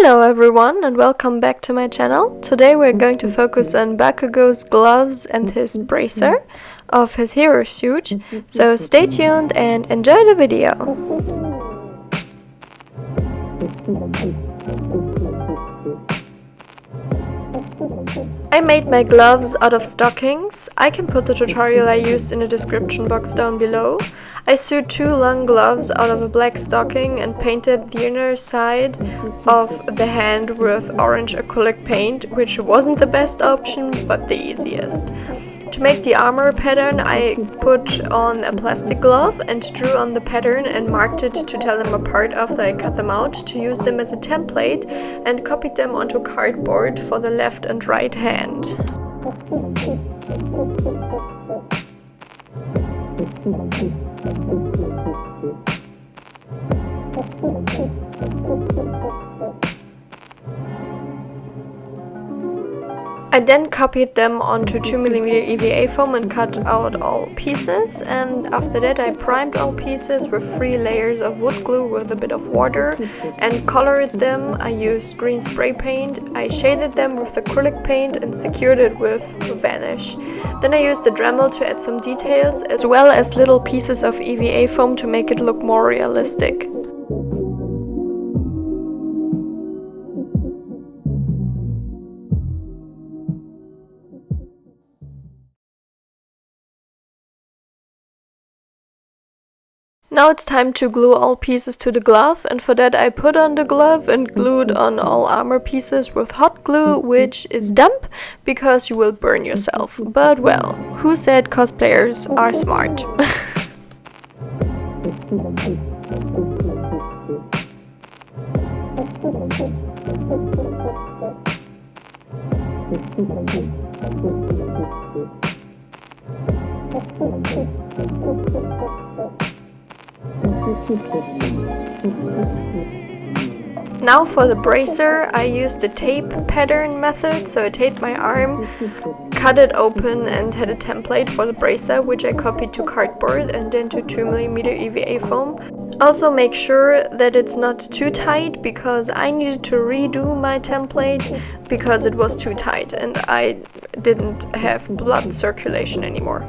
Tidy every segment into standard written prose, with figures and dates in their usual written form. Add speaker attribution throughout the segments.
Speaker 1: Hello everyone and welcome back to my channel. Today we're going to focus on Bakugou's gloves and his bracer of his hero suit. So stay tuned and enjoy the video. I made my gloves out of stockings. I can put the tutorial I used in the description box down below. I sewed 2 long gloves out of a black stocking and painted the inner side of the hand with orange acrylic paint, which wasn't the best option, but the easiest. To make the armor pattern, I put on a plastic glove and drew on the pattern and marked it to tell them apart after I cut them out, to use them as a template, and copied them onto cardboard for the left and right hand. I then copied them onto 2mm EVA foam and cut out all pieces, and after that I primed all pieces with 3 layers of wood glue with a bit of water and colored them. I used green spray paint. I shaded them with acrylic paint and secured it with varnish. Then I used a Dremel to add some details as well as little pieces of EVA foam to make it look more realistic. Now it's time to glue all pieces to the glove, and for that I put on the glove and glued on all armor pieces with hot glue, which is dumb because you will burn yourself. But well, who said cosplayers are smart? Now for the bracer, I used the tape pattern method, so I taped my arm, cut it open and had a template for the bracer, which I copied to cardboard and then to 2mm EVA foam. Also make sure that it's not too tight, because I needed to redo my template because it was too tight and I didn't have blood circulation anymore.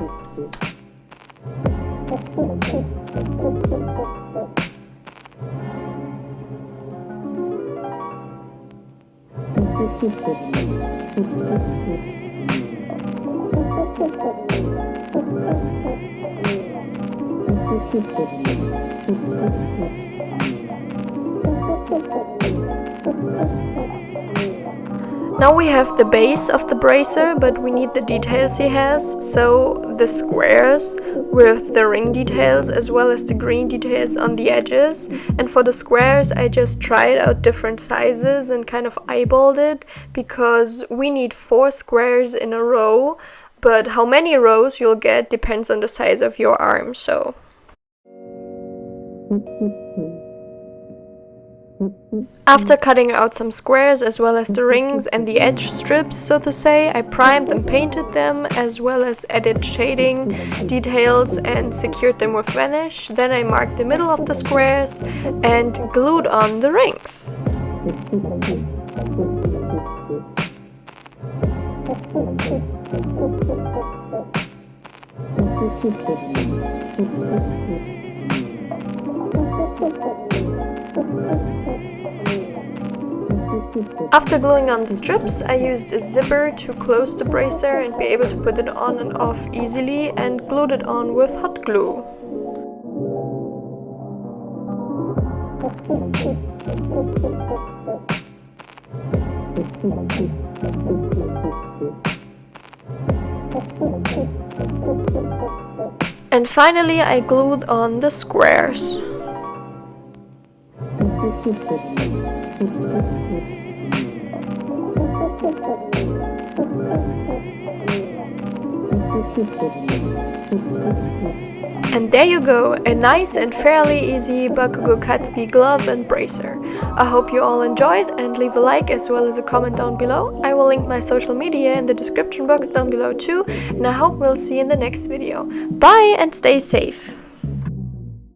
Speaker 1: Now we have the base of the bracer, but we need the details he has, so the squares with the ring details as well as the green details on the edges. And for the squares I just tried out different sizes and kind of eyeballed it, because we need 4 squares in a row, but how many rows you'll get depends on the size of your arm, so... After cutting out some squares as well as the rings and the edge strips, so to say, I primed and painted them as well as added shading details and secured them with varnish. Then I marked the middle of the squares and glued on the rings. After gluing on the strips, I used a zipper to close the bracer and be able to put it on and off easily, and glued it on with hot glue. And finally I glued on the squares. And there you go, a nice and fairly easy Bakugou Katsukis glove and bracer. I hope you all enjoyed, and leave a like as well as a comment down below. I will link my social media in the description box down below too, and I hope we'll see you in the next video. Bye and stay safe!